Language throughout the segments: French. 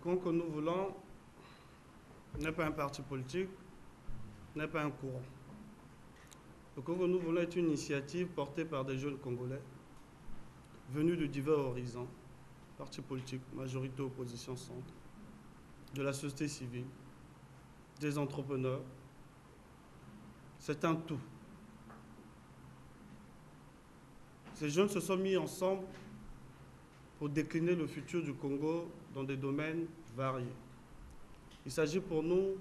Congo que nous voulons n'est pas un parti politique, n'est pas un courant. Le Congo que nous voulons est une initiative portée par des jeunes Congolais venus de divers horizons, partis politiques, majorité, opposition, centre, de la société civile, des entrepreneurs. C'est un tout. Ces jeunes se sont mis ensemble pour décliner le futur du Congo dans des domaines variés. Il s'agit pour nous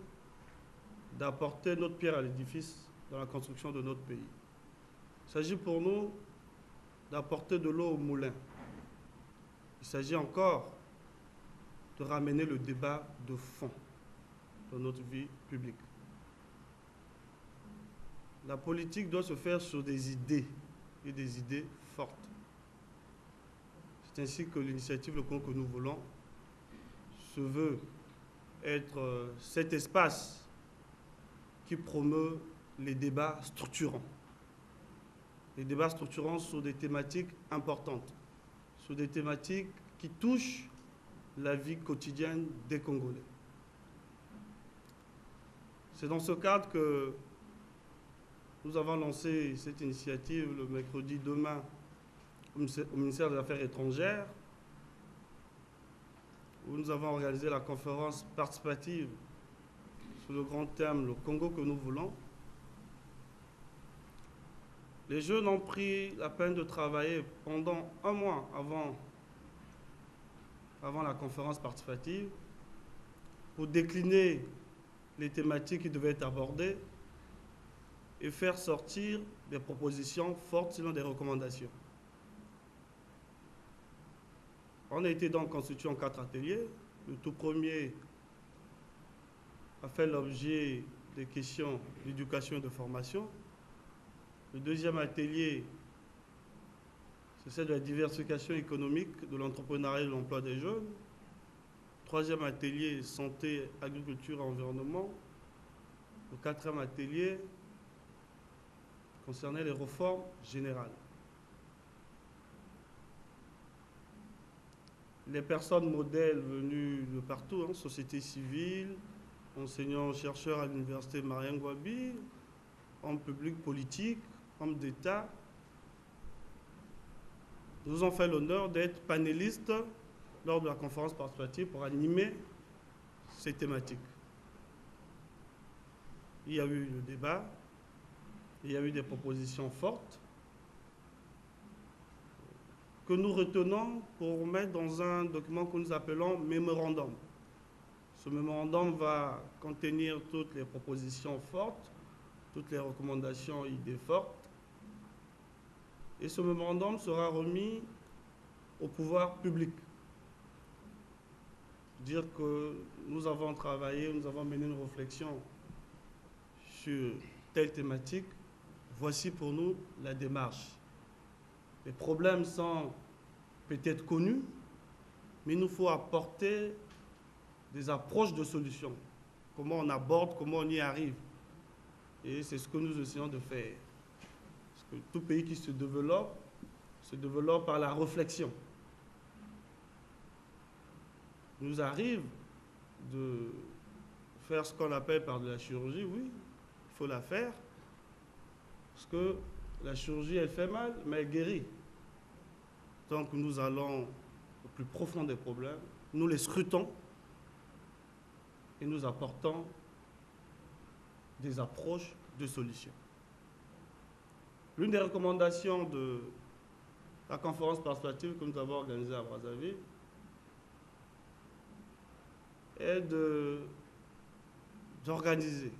d'apporter notre pierre à l'édifice dans la construction de notre pays. Il s'agit pour nous d'apporter de l'eau au moulin. Il s'agit encore de ramener le débat de fond dans notre vie publique. La politique doit se faire sur des idées et des idées fortes. C'est ainsi que l'initiative Le Congo que nous voulons se veut être cet espace qui promeut les débats structurants. Les débats structurants sur des thématiques importantes, sur des thématiques qui touchent la vie quotidienne des Congolais. C'est dans ce cadre que nous avons lancé cette initiative le mercredi demain au ministère des Affaires étrangères, où nous avons organisé la conférence participative sous le grand thème « Le Congo que nous voulons ». Les jeunes ont pris la peine de travailler pendant un mois avant la conférence participative pour décliner les thématiques qui devaient être abordées et faire sortir des propositions fortes, sinon des recommandations. On a été donc constitué en 4 ateliers. Le tout premier a fait l'objet des questions d'éducation et de formation. Le deuxième atelier, c'est celle de la diversification économique, de l'entrepreneuriat et de l'emploi des jeunes. Troisième atelier, santé, agriculture et environnement. Le quatrième atelier concernait les réformes générales. Les personnes modèles venues de partout, société civile, enseignants, chercheurs à l'université Marien Ngouabi, hommes publics politiques, hommes d'État, nous ont fait l'honneur d'être panélistes lors de la conférence participative pour animer ces thématiques. Il y a eu le débat, il y a eu des propositions fortes que nous retenons pour mettre dans un document que nous appelons mémorandum. Ce mémorandum va contenir toutes les propositions fortes, toutes les recommandations et idées fortes. Et ce mémorandum sera remis au pouvoir public. Dire que nous avons travaillé, nous avons mené une réflexion sur telle thématique, voici pour nous la démarche. Les problèmes sont peut-être connus, mais il nous faut apporter des approches de solutions. Comment on aborde, comment on y arrive. Et c'est ce que nous essayons de faire. Parce que tout pays qui se développe par la réflexion. Il nous arrive de faire ce qu'on appelle par de la chirurgie, oui, il faut la faire. Parce que la chirurgie, elle fait mal, mais elle guérit. Donc nous allons au plus profond des problèmes, nous les scrutons et nous apportons des approches de solutions. L'une des recommandations de la conférence participative que nous avons organisée à Brazzaville est d'organiser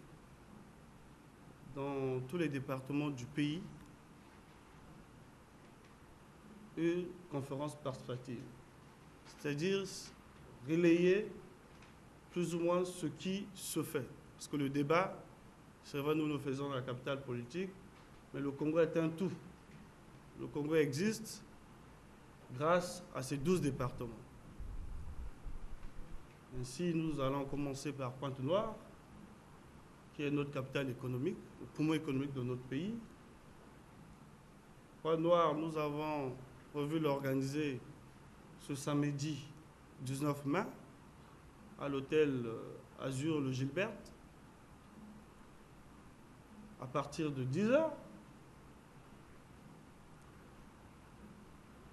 dans tous les départements du pays une conférence participative, c'est-à-dire relayer plus ou moins ce qui se fait. Parce que le débat, c'est vrai, nous le faisons dans la capitale politique, mais le Congo est un tout. Le Congo existe grâce à ces 12 départements. Ainsi, nous allons commencer par Pointe-Noire, qui est notre capitale économique, le poumon économique de notre pays. Pointe-Noire, nous avons prévu l'organiser ce samedi 19 mai à l'hôtel Azur le Gilbert à partir de 10 h.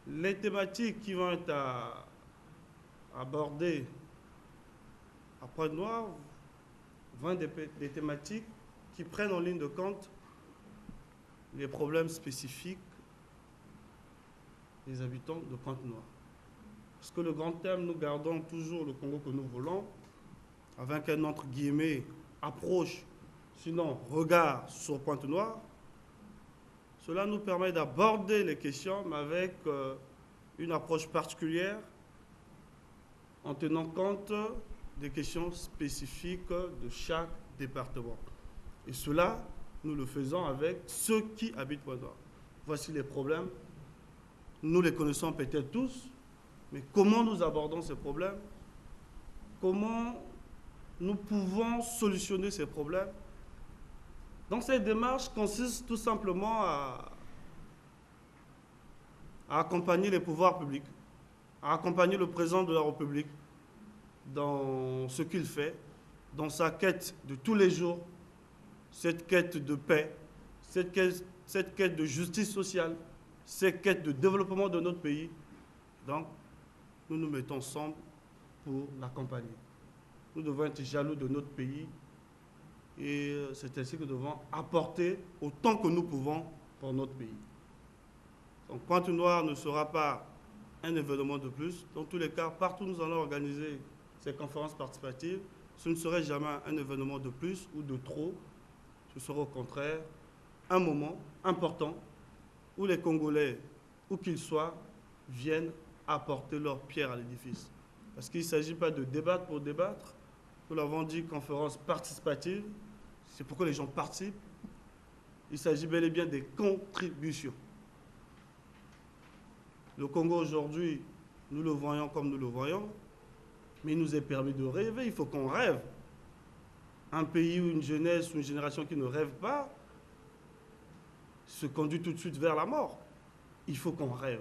Les thématiques qui vont être abordées à Pointe-Noire vont être des thématiques qui prennent en ligne de compte les problèmes spécifiques des habitants de Pointe-Noire. Parce que le grand thème, nous gardons toujours le Congo que nous voulons, avec un entre guillemets approche, sinon regard sur Pointe-Noire. Cela nous permet d'aborder les questions, mais avec une approche particulière, en tenant compte des questions spécifiques de chaque département. Et cela, nous le faisons avec ceux qui habitent Pointe-Noire. Voici les problèmes. Nous les connaissons peut-être tous, mais comment nous abordons ces problèmes? Comment nous pouvons solutionner ces problèmes? Donc cette démarche consiste tout simplement à accompagner les pouvoirs publics, à accompagner le président de la République dans ce qu'il fait, dans sa quête de tous les jours, cette quête de paix, cette quête de justice sociale, cette quête de développement de notre pays. Donc, nous nous mettons ensemble pour l'accompagner. Nous devons être jaloux de notre pays et c'est ainsi que nous devons apporter autant que nous pouvons pour notre pays. Donc, Pointe-Noire ne sera pas un événement de plus. Dans tous les cas, partout où nous allons organiser ces conférences participatives, ce ne serait jamais un événement de plus ou de trop. Ce sera au contraire un moment important où les Congolais, où qu'ils soient, viennent apporter leur pierre à l'édifice. Parce qu'il ne s'agit pas de débattre pour débattre. Nous l'avons dit, conférence participative, c'est pourquoi les gens participent. Il s'agit bel et bien des contributions. Le Congo aujourd'hui, nous le voyons comme nous le voyons, mais il nous est permis de rêver, il faut qu'on rêve. Un pays où une jeunesse ou une génération qui ne rêve pas se conduit tout de suite vers la mort. Il faut qu'on rêve.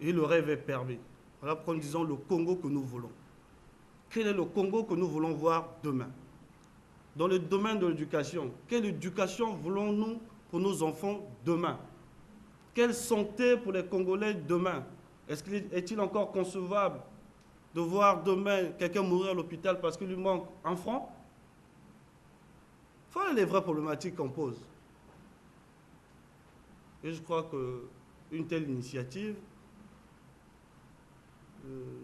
Et le rêve est permis. Voilà pourquoi nous disons le Congo que nous voulons. Quel est le Congo que nous voulons voir demain? Dans le domaine de l'éducation, quelle éducation voulons-nous pour nos enfants demain? Quelle santé pour les Congolais demain? Est-il encore concevable de voir demain quelqu'un mourir à l'hôpital parce qu'il lui manque un franc? Voilà les vraies problématiques qu'on pose. Et je crois qu'une telle initiative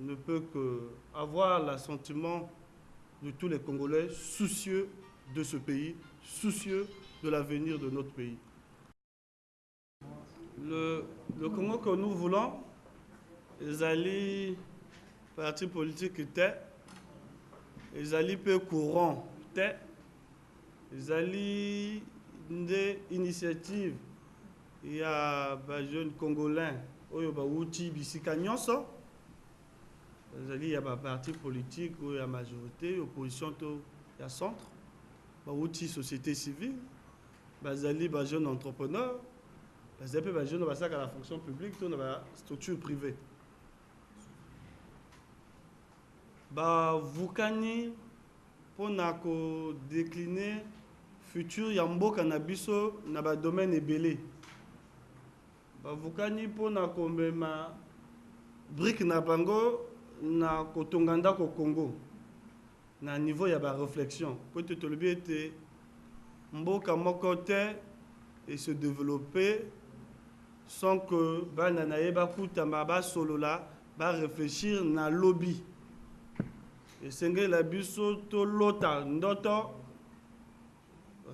ne peut qu'avoir l'assentiment de tous les Congolais soucieux de ce pays, soucieux de l'avenir de notre pays. Le Congo que nous voulons, les partis politiques étaient, les peu courants étaient, les initiatives, il y a des jeunes Congolais, il y a des partis politiques, il y a majorité, opposition, il y a centre, il y a société civile, il y a des jeunes entrepreneurs, il y a des jeunes qui sont dans la fonction publique, dans la structure privée. Vous avez pour décliner futur yambo canabiso na ba domaine ebele. Vous avez pour komema brique na bango na kotonganda ko Congo na niveau ya ba réflexion pour te le bien te mboka moko te et se développer sans que ba nanaye ba kutama ba solola ba réfléchir na lobby. Et senge la biso to lota ndoto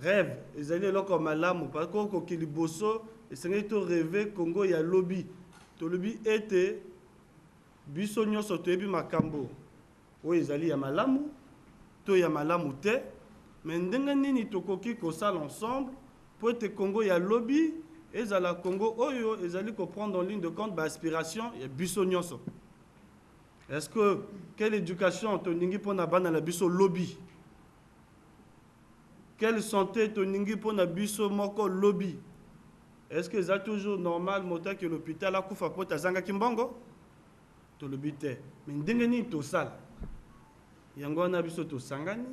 rêve ezali loko malamu parce que ko kiliboso et senge to rêver Congo ya lobby to lobby était biso nyonso to ebi makambo o ezali ya malamu to ya malamu te mais ndenge nini tokoki ko sala ensemble pour te Congo ya lobby ezala Congo oyo ezali ko prendre en ligne de compte ba aspiration ya biso nyonso. Est-ce que quelle éducation toningi pona bana la biso lobby? Quelle santé toningi pona biso moko lobby? Est-ce que c'est toujours normal mota que l'hôpital a kufa pota zanga kimbongo? To lobby te. Mais ndenge ni to sala. yango wana biso tosangani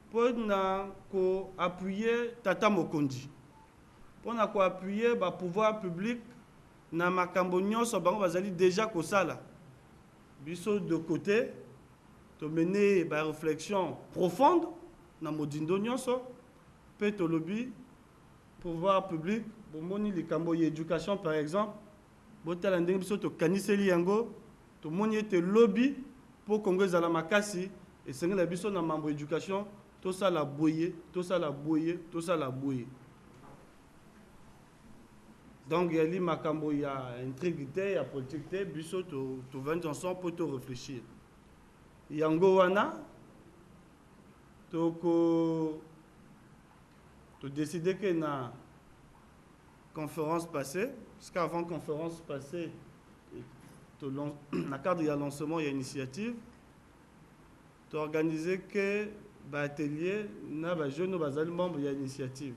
mpo na koappuye tata mokonzi mpo na koappuye bapouvoir public na makambo nyonso bango bazali déjà kosala biso de côté tomene baréflexion profonde na modindo nyonso mpe tolobi pouvoir public bomoni likambo ya éducation par exemple botala ndenge biso tokaniseli yango tomoni ete lobi mpo kongo ezala makasi esengela biso na mambo éducation tosala boye tosala boye tosala boye donc yali makambo ya intrigue te ya politique te biso tovandi ensemble mpo to réfléchir yango wana todécide ke na conférence passée parce qu'avant conférence passée na cadre ya lancement ya initiative toorganize ke baatelier na bajeune bazali membre ya initiative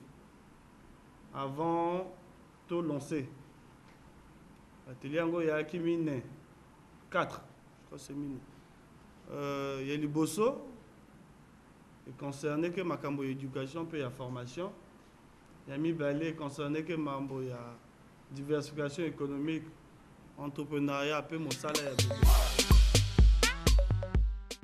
avant to lancer atelier yango yaki mine 4 je crois c'est mine ya liboso et concerné que makambo ya éducation pe ya formation ya mibale concerné que mambo ya diversification économique entrepreneuriat pe mosala ya bébé.